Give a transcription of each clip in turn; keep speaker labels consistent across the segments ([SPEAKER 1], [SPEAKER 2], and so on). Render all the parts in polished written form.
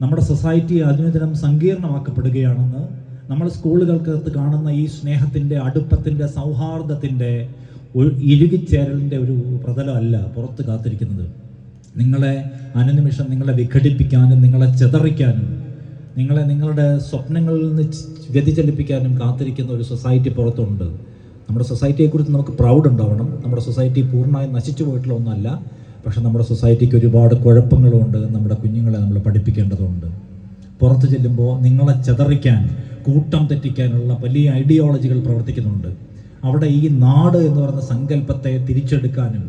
[SPEAKER 1] നമ്മുടെ സൊസൈറ്റി അനുദിനം സങ്കീർണമാക്കപ്പെടുകയാണെന്ന് നമ്മൾ സ്കൂളുകൾക്കകത്ത് കാണുന്ന ഈ സ്നേഹത്തിൻ്റെ, അടുപ്പത്തിൻ്റെ, സൗഹാർദ്ദത്തിൻ്റെ ഒരു ഇഴുകിച്ചേരലിൻ്റെ ഒരു പ്രതലമല്ല പുറത്ത് കാത്തിരിക്കുന്നത്. നിങ്ങളെ അനുനിമിഷം നിങ്ങളെ വിഘടിപ്പിക്കാനും നിങ്ങളെ ചെതറിക്കാനും നിങ്ങളുടെ സ്വപ്നങ്ങളിൽ നിന്ന് വ്യതിചലിപ്പിക്കാനും കാത്തിരിക്കുന്ന ഒരു സൊസൈറ്റി പുറത്തുണ്ട്. നമ്മുടെ സൊസൈറ്റിയെക്കുറിച്ച് നമുക്ക് പ്രൗഡ് ഉണ്ടാവണം. നമ്മുടെ സൊസൈറ്റി പൂർണ്ണമായും നശിച്ചു പോയിട്ടുള്ള ഒന്നല്ല. പക്ഷെ നമ്മുടെ സൊസൈറ്റിക്ക് ഒരുപാട് കുഴപ്പങ്ങളുമുണ്ട്. നമ്മുടെ കുഞ്ഞുങ്ങളെ നമ്മൾ പഠിപ്പിക്കേണ്ടതുണ്ട്. പുറത്ത് ചെല്ലുമ്പോൾ നിങ്ങളെ ചെതറിക്കാൻ, കൂട്ടം തെറ്റിക്കാനുള്ള വലിയ ഐഡിയോളജികൾ പ്രവർത്തിക്കുന്നുണ്ട്. അവിടെ ഈ നാട് എന്ന് പറയുന്ന സങ്കല്പത്തെ തിരിച്ചെടുക്കാനും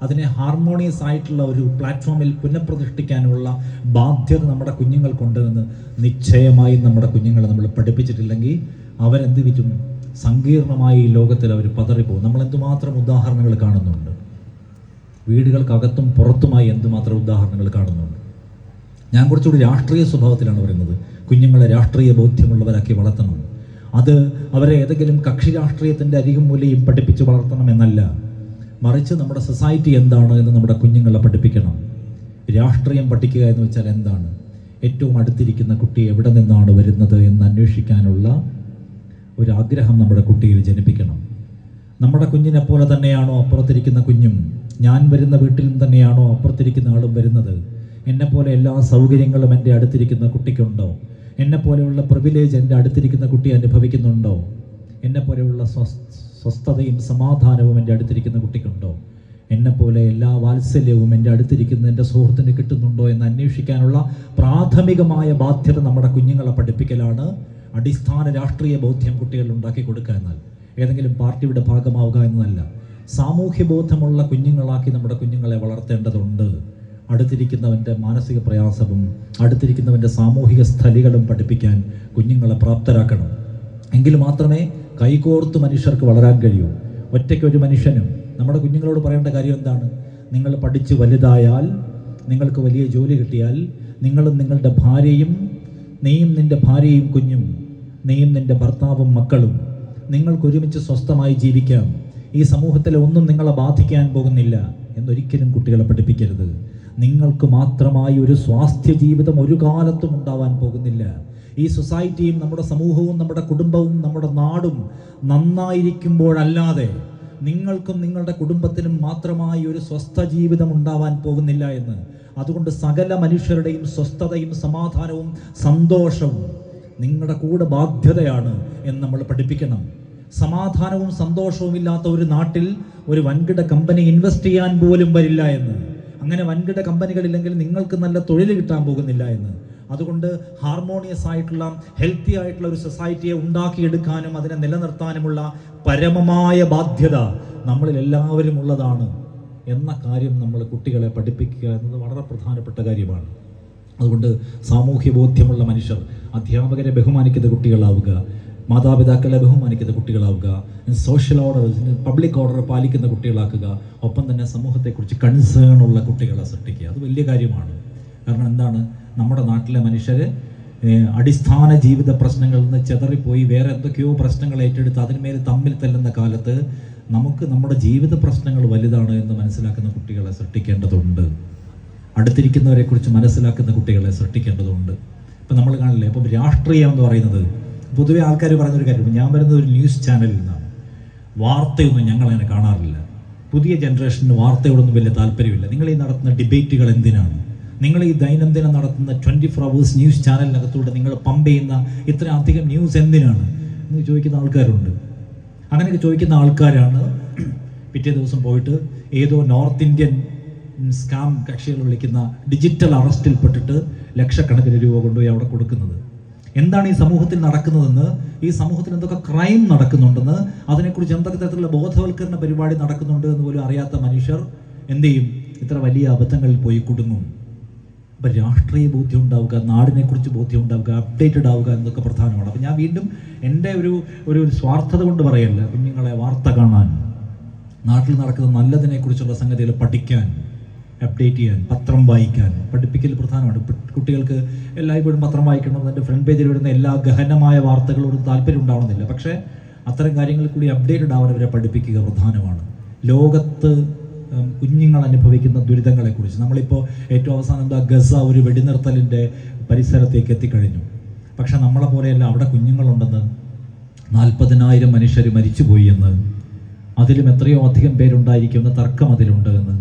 [SPEAKER 1] അതിനെ ഹാർമോണിയസ് ആയിട്ടുള്ള ഒരു പ്ലാറ്റ്ഫോമിൽ പുനഃപ്രതിഷ്ഠിക്കാനുള്ള ബാധ്യത നമ്മുടെ കുഞ്ഞുങ്ങൾക്കുണ്ട് എന്ന് നിശ്ചയമായും നമ്മുടെ കുഞ്ഞുങ്ങളെ നമ്മൾ പഠിപ്പിച്ചിട്ടില്ലെങ്കിൽ അവരെന്ത് വിറ്റും സങ്കീർണമായ ഈ ലോകത്തിൽ അവർ പതറിപ്പോകും. നമ്മൾ എന്തുമാത്രം ഉദാഹരണങ്ങൾ കാണുന്നുണ്ട്. വീടുകൾക്കകത്തും പുറത്തുമായി എന്തുമാത്രം ഉദാഹരണങ്ങൾ കാണുന്നുണ്ട്. ഞാൻ കുറച്ചുകൂടി രാഷ്ട്രീയ സ്വഭാവത്തിലാണ് പറയുന്നത്. കുഞ്ഞുങ്ങളെ രാഷ്ട്രീയ ബോധ്യമുള്ളവരാക്കി വളർത്തണം. അത് അവരെ ഏതെങ്കിലും കക്ഷി രാഷ്ട്രീയത്തിൻ്റെ അരികും മൂലയും പഠിപ്പിച്ച് വളർത്തണം എന്നല്ല, മറിച്ച് നമ്മുടെ സൊസൈറ്റി എന്താണ് എന്ന് നമ്മുടെ കുഞ്ഞുങ്ങളെ പഠിപ്പിക്കണം. രാഷ്ട്രീയം പഠിക്കുക എന്ന് വെച്ചാൽ എന്താണ്, ഏറ്റവും അടുത്തിരിക്കുന്ന കുട്ടി എവിടെ നിന്നാണ് വരുന്നത് എന്ന് അന്വേഷിക്കാനുള്ള ഒരു ആഗ്രഹം നമ്മുടെ കുട്ടിയിൽ ജനിപ്പിക്കണം. നമ്മുടെ കുഞ്ഞിനെ പോലെ തന്നെയാണോ അപ്പുറത്തിരിക്കുന്ന കുഞ്ഞും, ഞാൻ വരുന്ന വീട്ടിൽ നിന്ന് തന്നെയാണോ അപ്പുറത്തിരിക്കുന്ന ആളും വരുന്നത്? എന്നെപ്പോലെ എല്ലാ സൗകര്യങ്ങളും എൻ്റെ അടുത്തിരിക്കുന്ന കുട്ടിക്കുണ്ടോ? എന്നെപ്പോലെയുള്ള പ്രിവിലേജ് എൻ്റെ അടുത്തിരിക്കുന്ന കുട്ടി അനുഭവിക്കുന്നുണ്ടോ? എന്നെപ്പോലെയുള്ള സ്വസ്ഥതയും സമാധാനവും എൻ്റെ അടുത്തിരിക്കുന്ന കുട്ടിക്കുണ്ടോ? എന്നെപ്പോലെ എല്ലാ വാത്സല്യവും എൻ്റെ അടുത്തിരിക്കുന്ന എൻ്റെ സുഹൃത്തിന് കിട്ടുന്നുണ്ടോ എന്ന് അന്വേഷിക്കാനുള്ള പ്രാഥമികമായ ബാധ്യത നമ്മുടെ കുഞ്ഞുങ്ങളെ പഠിപ്പിക്കലാണ്. അടിസ്ഥാന രാഷ്ട്രീയ ബോധ്യം കുട്ടികളിൽ ഉണ്ടാക്കി കൊടുക്കുക എന്നാൽ ഏതെങ്കിലും പാർട്ടിയുടെ ഭാഗമാവുക എന്നതല്ല. സാമൂഹ്യ ബോധമുള്ള കുഞ്ഞുങ്ങളാക്കി നമ്മുടെ കുഞ്ഞുങ്ങളെ വളർത്തേണ്ടതുണ്ട്. അടുത്തിരിക്കുന്നവൻ്റെ മാനസിക പ്രയാസവും അടുത്തിരിക്കുന്നവൻ്റെ സാമൂഹിക സ്ഥലികളും പഠിപ്പിക്കാൻ കുഞ്ഞുങ്ങളെ പ്രാപ്തരാക്കണം. എങ്കിൽ മാത്രമേ കൈകോർത്ത് മനുഷ്യർക്ക് വളരാൻ കഴിയൂ. ഒറ്റയ്ക്കൊരു മനുഷ്യനും. നമ്മുടെ കുഞ്ഞുങ്ങളോട് പറയേണ്ട കാര്യം എന്താണ്? നിങ്ങൾ പഠിച്ച് വലുതായാൽ, നിങ്ങൾക്ക് വലിയ ജോലി കിട്ടിയാൽ, നിങ്ങളും നിങ്ങളുടെ ഭാര്യയും, നീയും നിൻ്റെ ഭാര്യയും കുഞ്ഞും, നീയും നിൻ്റെ ഭർത്താവും മക്കളും നിങ്ങൾക്കൊരുമിച്ച് സ്വസ്ഥമായി ജീവിക്കാം. ഈ സമൂഹത്തിലെ ഒന്നും നിങ്ങളെ ബാധിക്കാൻ പോകുന്നില്ല എന്നൊരിക്കലും കുട്ടികളെ പഠിപ്പിക്കരുത്. നിങ്ങൾക്ക് മാത്രമായി ഒരു സ്വാസ്ഥ്യ ജീവിതം ഒരു കാലത്തും ഉണ്ടാവാൻ പോകുന്നില്ല. ഈ സൊസൈറ്റിയും നമ്മുടെ സമൂഹവും നമ്മുടെ കുടുംബവും നമ്മുടെ നാടും നന്നായിരിക്കുമ്പോഴല്ലാതെ നിങ്ങൾക്കും നിങ്ങളുടെ കുടുംബത്തിനും മാത്രമായി ഒരു സ്വസ്ഥ ജീവിതം ഉണ്ടാവാൻ പോകുന്നില്ല എന്ന്. അതുകൊണ്ട് സകല മനുഷ്യരുടെയും സ്വസ്ഥതയും സമാധാനവും സന്തോഷവും നിങ്ങളുടെ കൂടെ ബാധ്യതയാണ് എന്ന് നമ്മൾ പഠിപ്പിക്കണം. സമാധാനവും സന്തോഷവും ഇല്ലാത്ത ഒരു നാട്ടിൽ ഒരു വൻകിട കമ്പനി ഇൻവെസ്റ്റ് ചെയ്യാൻ പോലും വരില്ല എന്ന്. അങ്ങനെ വൻകിട കമ്പനികളില്ലെങ്കിൽ നിങ്ങൾക്ക് നല്ല തൊഴിൽ കിട്ടാൻ പോകുന്നില്ല എന്ന്. അതുകൊണ്ട് ഹാർമോണിയസ് ആയിട്ടുള്ള, ഹെൽത്തി ആയിട്ടുള്ള ഒരു സൊസൈറ്റിയെ ഉണ്ടാക്കിയെടുക്കാനും അതിനെ നിലനിർത്താനുമുള്ള പരമമായ ബാധ്യത നമ്മളിൽ എല്ലാവരും ഉള്ളതാണ് എന്ന കാര്യം നമ്മൾ കുട്ടികളെ പഠിപ്പിക്കുക എന്നത് വളരെ പ്രധാനപ്പെട്ട കാര്യമാണ്. അതുകൊണ്ട് സാമൂഹ്യ ബോധ്യമുള്ള മനുഷ്യർ, അധ്യാപകരെ ബഹുമാനിക്കുന്ന കുട്ടികളാവുക, മാതാപിതാക്കളെ ബഹുമാനിക്കുന്ന കുട്ടികളാവുക, സോഷ്യൽ ഓർഡർ, പബ്ലിക് ഓർഡർ പാലിക്കുന്ന കുട്ടികളാക്കുക, ഒപ്പം തന്നെ സമൂഹത്തെക്കുറിച്ച് കൺസേൺ ഉള്ള കുട്ടികളെ സൃഷ്ടിക്കുക. അത് വലിയ കാര്യമാണ്. കാരണം എന്താണ്, നമ്മുടെ നാട്ടിലെ മനുഷ്യർ അടിസ്ഥാന ജീവിത പ്രശ്നങ്ങളിൽ നിന്ന് ചെതറിപ്പോയി വേറെ എന്തൊക്കെയോ പ്രശ്നങ്ങൾ ഏറ്റെടുത്ത് അതിന്മേൽ തമ്മിൽ തല്ലുന്ന കാലത്ത് നമുക്ക് നമ്മുടെ ജീവിത പ്രശ്നങ്ങൾ വലുതാണ് എന്ന് മനസ്സിലാക്കുന്ന കുട്ടികളെ സൃഷ്ടിക്കേണ്ടതുണ്ട്. അടുത്തിരിക്കുന്നവരെക്കുറിച്ച് മനസ്സിലാക്കുന്ന കുട്ടികളെ സൃഷ്ടിക്കേണ്ടതുണ്ട്. ഇപ്പം നമ്മൾ കാണില്ലേ, ഇപ്പം രാഷ്ട്രീയം എന്ന് പറയുന്നത് പൊതുവെ ആൾക്കാർ പറയുന്നൊരു കാര്യം. ഞാൻ വരുന്നത് ഒരു ന്യൂസ് ചാനലിൽ നിന്നാണ്. വാർത്തയൊന്നും ഞങ്ങളങ്ങനെ കാണാറില്ല. പുതിയ ജനറേഷന് വാർത്തയോടൊന്നും വലിയ താല്പര്യമില്ല. നിങ്ങൾ ഈ നടത്തുന്ന ഡിബേറ്റുകൾ എന്തിനാണ്? നിങ്ങൾ ഈ ദൈനംദിനം നടത്തുന്ന 24 hours ന്യൂസ് ചാനലിനകത്തൂടെ നിങ്ങൾ പമ്പ് ചെയ്യുന്ന ഇത്ര അധികം ന്യൂസ് എന്തിനാണ് എന്ന് ചോദിക്കുന്ന ആൾക്കാരുണ്ട്. അങ്ങനെയൊക്കെ ചോദിക്കുന്ന ആൾക്കാരാണ് പിറ്റേ ദിവസം പോയിട്ട് ഏതോ നോർത്ത് ഇന്ത്യൻ സ്കാം കക്ഷികൾ വിളിക്കുന്ന ഡിജിറ്റൽ അറസ്റ്റിൽപ്പെട്ടിട്ട് ലക്ഷക്കണക്കിന് രൂപ കൊണ്ടുപോയി അവിടെ കൊടുക്കുന്നത്. എന്താണ് ഈ സമൂഹത്തിൽ നടക്കുന്നതെന്ന്, ഈ സമൂഹത്തിൽ എന്തൊക്കെ ക്രൈം നടക്കുന്നുണ്ടെന്ന്, അതിനെക്കുറിച്ച് എന്തൊക്കെ തരത്തിലുള്ള ബോധവൽക്കരണ പരിപാടി നടക്കുന്നുണ്ട് എന്ന് പോലും അറിയാത്ത മനുഷ്യർ എന്ത് ചെയ്യും? ഇത്ര വലിയ അബദ്ധങ്ങളിൽ പോയി കുടുങ്ങും. അപ്പം രാഷ്ട്രീയ ബോധ്യം ഉണ്ടാവുക, നാടിനെക്കുറിച്ച് ബോധ്യം ഉണ്ടാവുക, അപ്ഡേറ്റഡ് ആവുക എന്നൊക്കെ പ്രധാനമാണ്. അപ്പം ഞാൻ വീണ്ടും എൻ്റെ ഒരു സ്വാർത്ഥത കൊണ്ട് പറയല്ല, കുഞ്ഞുങ്ങളെ വാർത്ത കാണാൻ, നാട്ടിൽ നടക്കുന്ന നല്ലതിനെക്കുറിച്ചുള്ള സംഗതികൾ പഠിക്കാൻ, അപ്ഡേറ്റ് ചെയ്യാൻ, പത്രം വായിക്കാൻ പഠിപ്പിക്കൽ പ്രധാനമാണ്. കുട്ടികൾക്ക് എല്ലായ്പ്പോഴും പത്രം വായിക്കണം, അതിൻ്റെ ഫ്രണ്ട് പേജിൽ വരുന്ന എല്ലാ ഗഹനമായ വാർത്തകളോടും താല്പര്യം ഉണ്ടാവണമെന്നില്ല. പക്ഷേ അത്തരം കാര്യങ്ങളിൽ കൂടി അപ്ഡേറ്റഡ് ആവാൻ അവരെ പഠിപ്പിക്കുക പ്രധാനമാണ്. ലോകത്ത് കുഞ്ഞുങ്ങൾ അനുഭവിക്കുന്ന ദുരിതങ്ങളെക്കുറിച്ച്. നമ്മളിപ്പോൾ ഏറ്റവും അവസാനം ഗസ ഒരു വെടിനിർത്തലിൻ്റെ പരിസരത്തേക്ക് എത്തിക്കഴിഞ്ഞു. പക്ഷെ നമ്മളെ പോലെയല്ല, അവിടെ കുഞ്ഞുങ്ങളുണ്ടെന്ന്, 40,000 മനുഷ്യർ മരിച്ചുപോയി എന്ന്, അതിലും എത്രയോ അധികം പേരുണ്ടായിരിക്കുമെന്ന് തർക്കം അതിലുണ്ട് എന്ന്,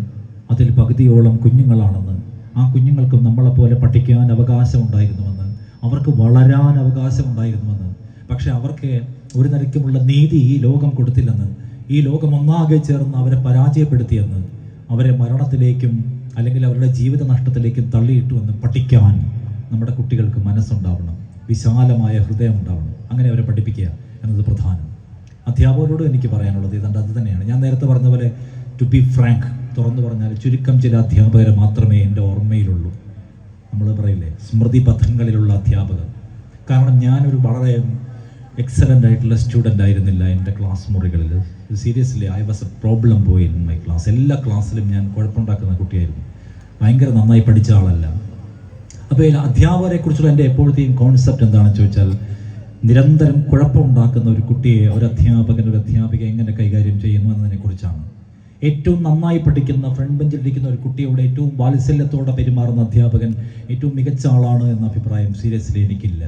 [SPEAKER 1] അതിൽ പകുതിയോളം കുഞ്ഞുങ്ങളാണെന്ന്, ആ കുഞ്ഞുങ്ങൾക്കും നമ്മളെപ്പോലെ പഠിക്കാൻ അവകാശമുണ്ടായിരുന്നുവെന്ന്, അവർക്ക് വളരാൻ അവകാശമുണ്ടായിരുന്നുവെന്ന്, പക്ഷെ അവർക്ക് ഒരു നിലയ്ക്കുമുള്ള നീതി ഈ ലോകം കൊടുത്തില്ലെന്ന്, ഈ ലോകം ഒന്നാകെ ചേർന്ന് അവരെ പരാജയപ്പെടുത്തിയെന്ന്, അവരെ മരണത്തിലേക്കും അല്ലെങ്കിൽ അവരുടെ ജീവിത നഷ്ടത്തിലേക്കും തള്ളിയിട്ടുവെന്ന് പഠിക്കാൻ നമ്മുടെ കുട്ടികൾക്ക് മനസ്സുണ്ടാവണം, വിശാലമായ ഹൃദയം ഉണ്ടാവണം. അങ്ങനെ അവരെ പഠിപ്പിക്കുക എന്നത് പ്രധാനം. അധ്യാപകരോട് എനിക്ക് പറയാനുള്ളത് ഇതുണ്ട്, അത് തന്നെയാണ് ഞാൻ നേരത്തെ പറഞ്ഞ പോലെ. ടു ബി ഫ്രാങ്ക്, തുറന്നു പറഞ്ഞാൽ ചുരുക്കം ചില അധ്യാപകരെ മാത്രമേ എൻ്റെ ഓർമ്മയിലുള്ളൂ. നമ്മൾ പറയില്ലേ, സ്മൃതി പഥങ്ങളിലുള്ള അധ്യാപകർ. കാരണം ഞാനൊരു വളരെ എക്സലൻ്റ് ആയിട്ടുള്ള സ്റ്റുഡൻ്റ് ആയിരുന്നില്ല എൻ്റെ ക്ലാസ് മുറികളിൽ. Seriously, I was A problem boy in my class. എല്ലാ ക്ലാസ്സിലും ഞാൻ കുഴപ്പമുണ്ടാക്കുന്ന കുട്ടിയായിരുന്നു, ഭയങ്കര നന്നായി പഠിച്ച ആളല്ല. അപ്പോൾ ഈ അധ്യാപകരെക്കുറിച്ചുള്ള എൻ്റെ എപ്പോഴത്തെയും കോൺസെപ്റ്റ് എന്താണെന്ന് ചോദിച്ചാൽ, നിരന്തരം കുഴപ്പമുണ്ടാക്കുന്ന ഒരു കുട്ടിയെ ഒരു അധ്യാപിക എങ്ങനെ കൈകാര്യം ചെയ്യുന്നു എന്നതിനെക്കുറിച്ചാണ്. ഏറ്റവും നന്നായി പഠിക്കുന്ന, ഫ്രണ്ട് ബെഞ്ചിലിരിക്കുന്ന ഒരു കുട്ടിയോട് ഏറ്റവും വാത്സല്യത്തോടെ പെരുമാറുന്ന അധ്യാപകൻ ഏറ്റവും മികച്ച ആളാണ് എന്ന അഭിപ്രായം സീരിയസ്ലി എനിക്കില്ല.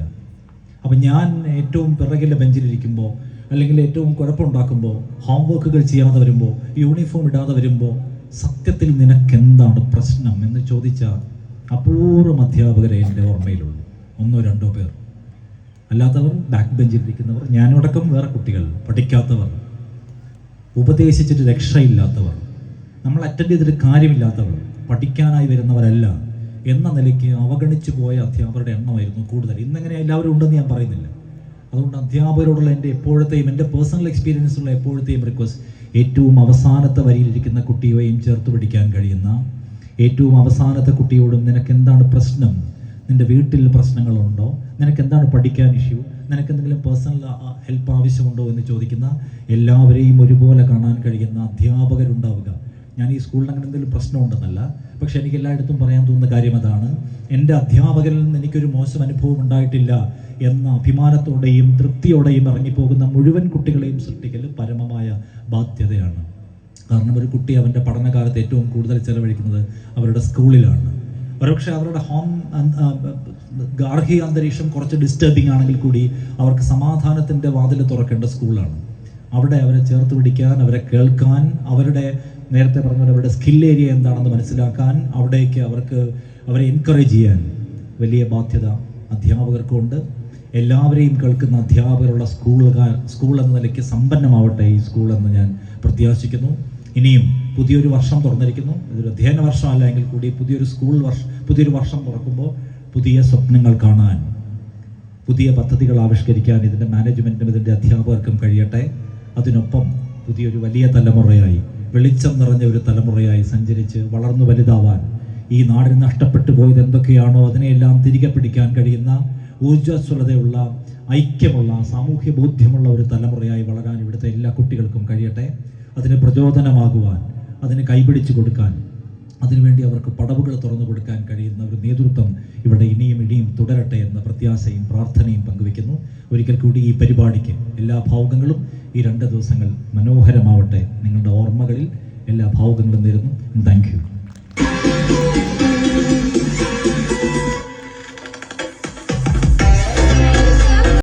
[SPEAKER 1] അപ്പം ഞാൻ ഏറ്റവും പിറകിലെ ബെഞ്ചിലിരിക്കുമ്പോൾ, അല്ലെങ്കിൽ ഏറ്റവും കുഴപ്പമുണ്ടാക്കുമ്പോൾ, ഹോംവർക്കുകൾ ചെയ്യാതെ വരുമ്പോൾ, യൂണിഫോം ഇടാതെ വരുമ്പോൾ, സത്യത്തിൽ നിനക്കെന്താണ് പ്രശ്നം എന്ന് ചോദിച്ച അപൂർവം അധ്യാപകരെ എൻ്റെ ഓർമ്മയിലുള്ളൂ. 1-2 പേർ. അല്ലാത്തവർ ബാക്ക് ബെഞ്ചിലിരിക്കുന്നവർ, ഞാനടക്കം വേറെ കുട്ടികൾ, പഠിക്കാത്തവർ, ഉപദേശിച്ചിട്ട് രക്ഷയില്ലാത്തവർ, നമ്മൾ അറ്റൻഡ് ചെയ്തിട്ട് കാര്യമില്ലാത്തവർ, പഠിക്കാനായി വരുന്നവരല്ല എന്ന നിലയ്ക്ക് അവഗണിച്ചു പോയ അധ്യാപകരുടെ എണ്ണമായിരുന്നു കൂടുതൽ. ഇന്നെങ്ങനെ എല്ലാവരും ഉണ്ടെന്ന് ഞാൻ പറയുന്നില്ല. അതുകൊണ്ട് അധ്യാപകരോടുള്ള എൻ്റെ എപ്പോഴത്തെയും, എൻ്റെ പേഴ്സണൽ എക്സ്പീരിയൻസുള്ള എപ്പോഴത്തെയും റിക്വസ്റ്റ്, ഏറ്റവും അവസാനത്തെ വരിയിലിരിക്കുന്ന കുട്ടിയെയും ചേർത്ത് പിടിക്കാൻ കഴിയുന്ന, ഏറ്റവും അവസാനത്തെ കുട്ടിയോടും നിനക്ക് എന്താണ് പ്രശ്നം, നിൻ്റെ വീട്ടിൽ പ്രശ്നങ്ങളുണ്ടോ, നിനക്ക് എന്താണ് പഠിക്കാൻ ഇഷ്യൂ, നിനക്ക് എന്തെങ്കിലും പേഴ്സണൽ ഹെൽപ്പ് ആവശ്യമുണ്ടോ എന്ന് ചോദിക്കുന്ന, എല്ലാവരെയും ഒരുപോലെ കാണാൻ കഴിയുന്ന അധ്യാപകരുണ്ടാവുക. ഞാൻ ഈ സ്കൂളിൽ അങ്ങനെ എന്തെങ്കിലും പ്രശ്നമുണ്ടെന്നല്ല, പക്ഷെ എനിക്ക് എല്ലായിടത്തും പറയാൻ തോന്നുന്ന കാര്യം അതാണ്. എൻ്റെ അധ്യാപകരിൽ നിന്ന് എനിക്കൊരു മോശം അനുഭവം ഉണ്ടായിട്ടില്ല എന്ന അഭിമാനത്തോടെയും തൃപ്തിയോടെയും ഇറങ്ങിപ്പോകുന്ന മുഴുവൻ കുട്ടികളെയും സൃഷ്ടിക്കൽ പരമമായ ബാധ്യതയാണ്. കാരണം ഒരു കുട്ടി അവൻ്റെ പഠനകാലത്ത് ഏറ്റവും കൂടുതൽ ചെലവഴിക്കുന്നത് അവരുടെ സ്കൂളിലാണ്. ഒരുപക്ഷെ അവരുടെ ഗാർഹിക അന്തരീക്ഷം കുറച്ച് ഡിസ്റ്റർബിംഗ് ആണെങ്കിൽ കൂടി അവർക്ക് സമാധാനത്തിൻ്റെ വാതിൽ തുറക്കേണ്ട സ്കൂളാണ്. അവിടെ അവരെ ചേർത്ത് പിടിക്കാൻ, അവരെ കേൾക്കാൻ, അവരുടെ നേരത്തെ പറഞ്ഞ അവരുടെ സ്കിൽ ഏരിയ എന്താണെന്ന് മനസ്സിലാക്കാൻ, അവിടേക്ക് അവരെ എൻകറേജ് ചെയ്യാൻ വലിയ ബാധ്യത അധ്യാപകർക്കുണ്ട്. എല്ലാവരെയും കേൾക്കുന്ന അധ്യാപകരുള്ള സ്കൂൾ എന്ന നിലയ്ക്ക് സമ്പന്നമാവട്ടെ ഈ സ്കൂൾ എന്ന് ഞാൻ പ്രത്യാശിക്കുന്നു. ഇനിയും പുതിയൊരു വർഷം തുറന്നിരിക്കുന്നു. ഇതൊരു അധ്യയന വർഷമല്ല എങ്കിൽ കൂടി പുതിയൊരു വർഷം തുറക്കുമ്പോൾ പുതിയ സ്വപ്നങ്ങൾ കാണാൻ, പുതിയ പദ്ധതികൾ ആവിഷ്കരിക്കാൻ ഇതിൻ്റെ മാനേജ്മെൻറ്റിനും ഇതിൻ്റെ അധ്യാപകർക്കും കഴിയട്ടെ. അതിനൊപ്പം പുതിയൊരു വലിയ തലമുറയായി, വെളിച്ചം നിറഞ്ഞ ഒരു തലമുറയായി സഞ്ചരിച്ച് വളർന്നു വലുതാവാൻ, ഈ നാടിന് നഷ്ടപ്പെട്ടു പോയത് എന്തൊക്കെയാണോ അതിനെയെല്ലാം തിരികെ പിടിക്കാൻ കഴിയുന്ന ഊർജ്ജസ്വലതയുള്ള, ഐക്യമുള്ള, സാമൂഹ്യ ബോധ്യമുള്ള ഒരു തലമുറയായി വളരാൻ ഇവിടുത്തെ എല്ലാ കുട്ടികൾക്കും കഴിയട്ടെ. അതിന് പ്രചോദനമാകുവാൻ, അതിന് കൈപിടിച്ചു കൊടുക്കാൻ, അതിനുവേണ്ടി അവർക്ക് പടവുകൾ തുറന്നു കൊടുക്കാൻ കഴിയുന്ന ഒരു നേതൃത്വം ഇവിടെ ഇനിയും തുടരട്ടെ എന്ന പ്രത്യാശയും പ്രാർത്ഥനയും പങ്കുവയ്ക്കുന്നു. ഒരിക്കൽ കൂടി ഈ പരിപാടിക്ക് എല്ലാ ഭാവുകങ്ങളും, ഈ 2 ദിവസങ്ങൾ മനോഹരമാവട്ടെ. നിങ്ങളുടെ ഓർമ്മകളിൽ എല്ലാ ഭാവുകങ്ങളും നേരുന്നു. Thank you.